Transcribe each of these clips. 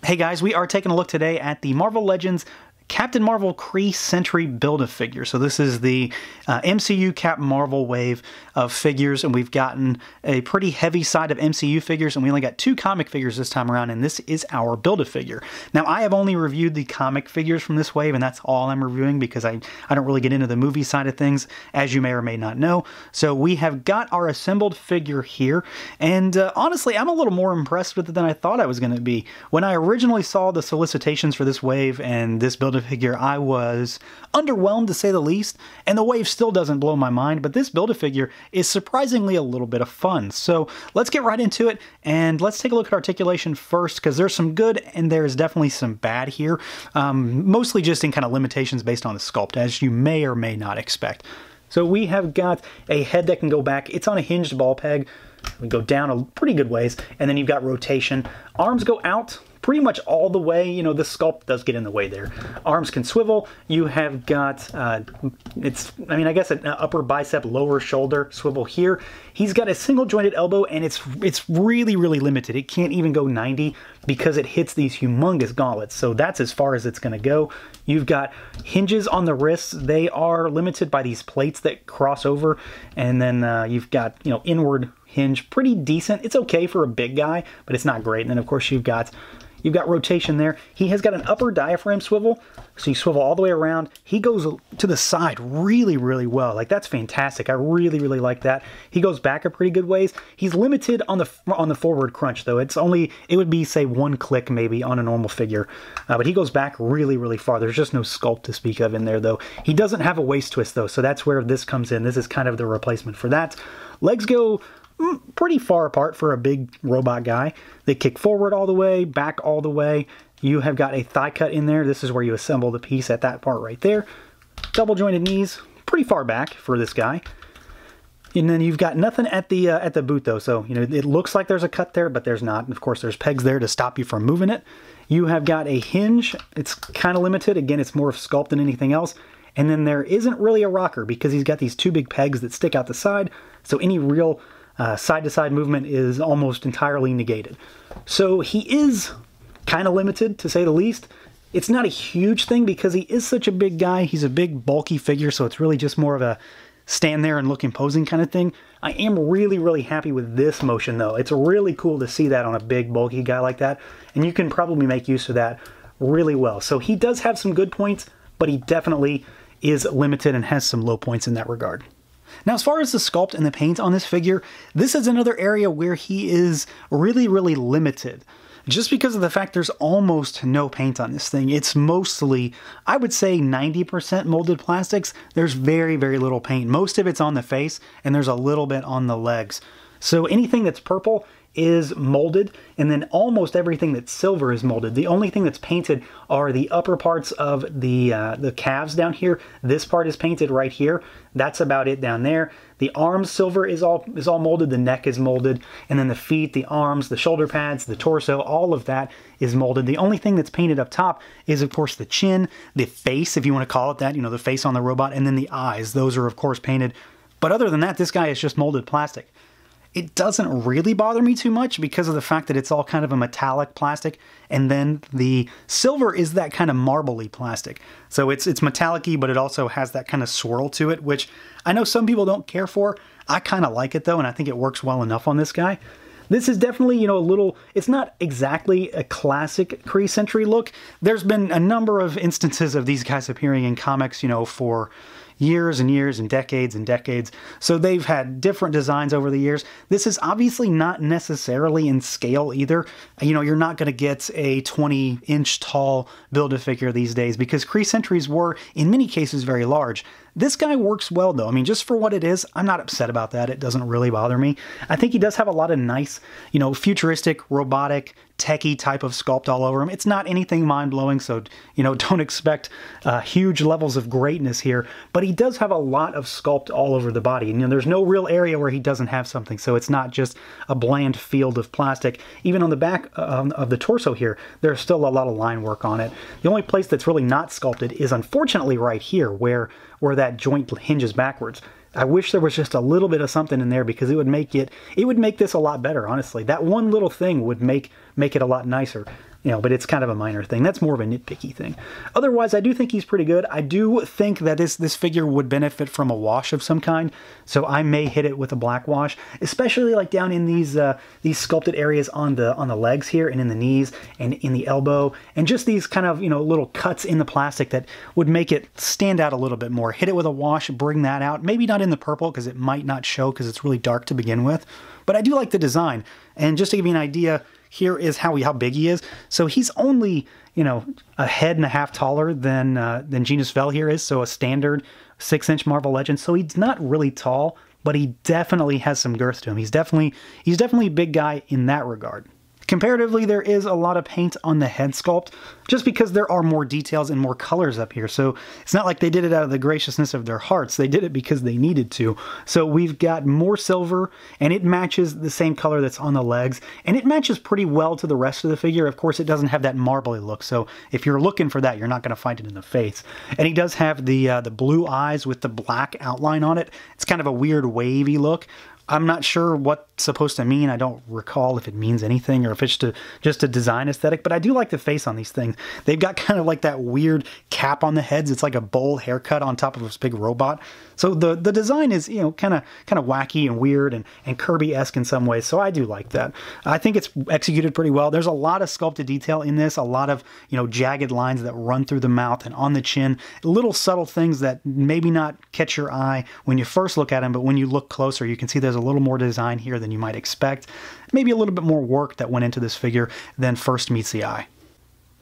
Hey guys, we are taking a look today at the Marvel Legends Captain Marvel KREE Sentry Build-A-Figure. So this is the MCU Captain Marvel wave of figures, and we've gotten a pretty heavy side of MCU figures, and we only got 2 comic figures this time around, and this is our Build-A-Figure. Now, I have only reviewed the comic figures from this wave, and that's all I'm reviewing because I don't really get into the movie side of things, as you may or may not know. So we have got our assembled figure here, and honestly, I'm a little more impressed with it than I thought I was going to be. When I originally saw the solicitations for this wave and this Build-A-Figure, I was underwhelmed to say the least, and the wave still doesn't blow my mind, but this Build-A-Figure is surprisingly a little bit of fun. So let's get right into it, and let's take a look at articulation first, because there's some good and there's definitely some bad here, mostly just in kind of limitations based on the sculpt, as you may or may not expect. So we have got a head that can go back. It's on a hinged ball peg. We go down a pretty good ways, and then you've got rotation. Arms go out pretty much all the way. You know, this sculpt does get in the way there. Arms can swivel. You have got, I guess an upper bicep, lower shoulder swivel here. He's got a single jointed elbow, and it's really, really limited. It can't even go 90 because it hits these humongous gauntlets. So that's as far as it's going to go. You've got hinges on the wrists. They are limited by these plates that cross over. And then you've got, you know, inward hinge, pretty decent. It's okay for a big guy, but it's not great. And then of course you've got rotation there. He has got an upper diaphragm swivel, so you swivel all the way around. He goes to the side really, really well. Like, that's fantastic. I really, really like that. He goes back a pretty good ways. He's limited on the forward crunch, though. It would be, say, 1 click maybe on a normal figure, but he goes back really, really far. There's just no sculpt to speak of in there, though. He doesn't have a waist twist, though, so that's where this comes in. This is kind of the replacement for that. Legs go pretty far apart for a big robot guy. They kick forward all the way, back all the way. You have got a thigh cut in there. This is where you assemble the piece at that part right there. Double jointed knees, pretty far back for this guy. And then you've got nothing at the boot though. So, you know, it looks like there's a cut there, but there's not. And of course, there's pegs there to stop you from moving it. You have got a hinge. It's kind of limited. Again, it's more of sculpt than anything else. And then there isn't really a rocker because he's got these 2 big pegs that stick out the side. So any real side-to-side movement is almost entirely negated. So he is kind of limited, to say the least. It's not a huge thing because he is such a big guy. He's a big, bulky figure, so it's really just more of a stand there and look imposing kind of thing. I am really, really happy with this motion, though. It's really cool to see that on a big, bulky guy like that, and you can probably make use of that really well. So he does have some good points, but he definitely is limited and has some low points in that regard. Now, as far as the sculpt and the paint on this figure, this is another area where he is really, really limited. Just because of the fact there's almost no paint on this thing. It's mostly, I would say 90% molded plastics. There's very, very little paint. Most of it's on the face, and there's a little bit on the legs. So anything that's purple is molded, and then almost everything that's silver is molded. The only thing that's painted are the upper parts of the calves down here. This part is painted right here. That's about it down there. The arms silver is all molded. The neck is molded, and then the feet, the arms, the shoulder pads, the torso, all of that is molded. The only thing that's painted up top is, of course, the chin, the face, if you want to call it that, you know, the face on the robot, and then the eyes. Those are, of course, painted. But other than that, this guy is just molded plastic. It doesn't really bother me too much because of the fact that it's all kind of a metallic plastic, and then the silver is that kind of marbly plastic. So it's metallic-y, but it also has that kind of swirl to it, which I know some people don't care for. I kind of like it though, and I think it works well enough on this guy. This is definitely, you know, a little, it's not exactly a classic KREE Sentry look. There's been a number of instances of these guys appearing in comics, you know, for years and years and decades. So they've had different designs over the years. This is obviously not necessarily in scale either. You know, you're not going to get a 20-inch tall Build-A-Figure these days because KREE Sentries were, in many cases, very large. This guy works well, though. I mean, just for what it is, I'm not upset about that. It doesn't really bother me. I think he does have a lot of nice, you know, futuristic, robotic, techie type of sculpt all over him. It's not anything mind-blowing, so, you know, don't expect huge levels of greatness here, but he does have a lot of sculpt all over the body. And, you know, there's no real area where he doesn't have something, so it's not just a bland field of plastic. Even on the back of the torso here, there's still a lot of line work on it. The only place that's really not sculpted is, unfortunately, right here, where that joint hinges backwards. I wish there was just a little bit of something in there because it would make this a lot better, honestly. That one little thing would make it a lot nicer. you know, but it's kind of a minor thing. That's more of a nitpicky thing. Otherwise, I do think he's pretty good. I do think that this figure would benefit from a wash of some kind, so I may hit it with a black wash, especially like down in these sculpted areas on the legs here and in the knees and in the elbow, and just these kind of, you know, little cuts in the plastic that would make it stand out a little bit more. Hit it with a wash, bring that out. Maybe not in the purple because it might not show because it's really dark to begin with, but I do like the design. And just to give you an idea, here is how big he is. So he's only, you know, a head and a half taller than Genus Vel here is, so a standard 6-inch Marvel Legends. So he's not really tall, but he definitely has some girth to him. He's definitely a big guy in that regard. Comparatively, there is a lot of paint on the head sculpt, just because there are more details and more colors up here. So it's not like they did it out of the graciousness of their hearts. They did it because they needed to. So we've got more silver, and it matches the same color that's on the legs, and it matches pretty well to the rest of the figure. Of course, it doesn't have that marbly look, so if you're looking for that, you're not going to find it in the face. And he does have the blue eyes with the black outline on it. It's kind of a weird wavy look. I'm not sure what's supposed to mean. I don't recall if it means anything or if it's just a design aesthetic, but I do like the face on these things. They've got kind of like that weird cap on the heads. It's like a bowl haircut on top of this big robot. So the design is, you know, kind of wacky and weird and Kirby-esque in some ways. So I do like that. I think it's executed pretty well. There's a lot of sculpted detail in this, a lot of, you know, jagged lines that run through the mouth and on the chin, little subtle things that maybe not catch your eye when you first look at them, but when you look closer, you can see there's a little more design here than you might expect. Maybe a little bit more work that went into this figure than first meets the eye.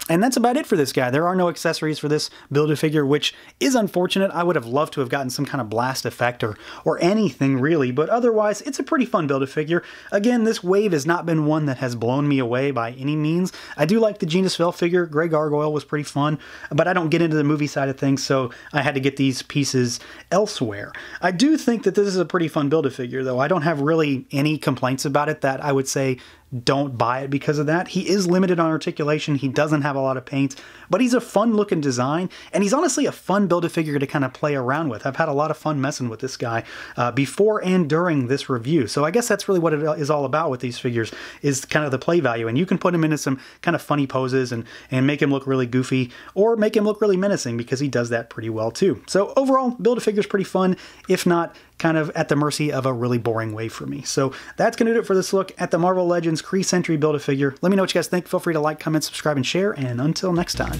And that's about it for this guy. There are no accessories for this Build-A-Figure, which is unfortunate. I would have loved to have gotten some kind of blast effect or anything really, but otherwise it's a pretty fun Build-A-Figure. Again, this wave has not been one that has blown me away by any means. I do like the Genus Vel figure. Grey Gargoyle was pretty fun, but I don't get into the movie side of things, so I had to get these pieces elsewhere. I do think that this is a pretty fun Build-A-Figure, though. I don't have really any complaints about it that I would say don't buy it because of that. He is limited on articulation. He doesn't have a lot of paint, but he's a fun looking design, and he's honestly a fun Build-A-Figure to kind of play around with. I've had a lot of fun messing with this guy before and during this review. So I guess that's really what it is all about with these figures, is kind of the play value. And you can put him into some kind of funny poses and make him look really goofy, or make him look really menacing, because he does that pretty well too. So overall, Build-A-Figure is pretty fun, if not kind of at the mercy of a really boring wave for me. So that's going to do it for this look at the Marvel Legends KREE Sentry Build-A-Figure. Let me know what you guys think. Feel free to like, comment, subscribe, and share, and until next time.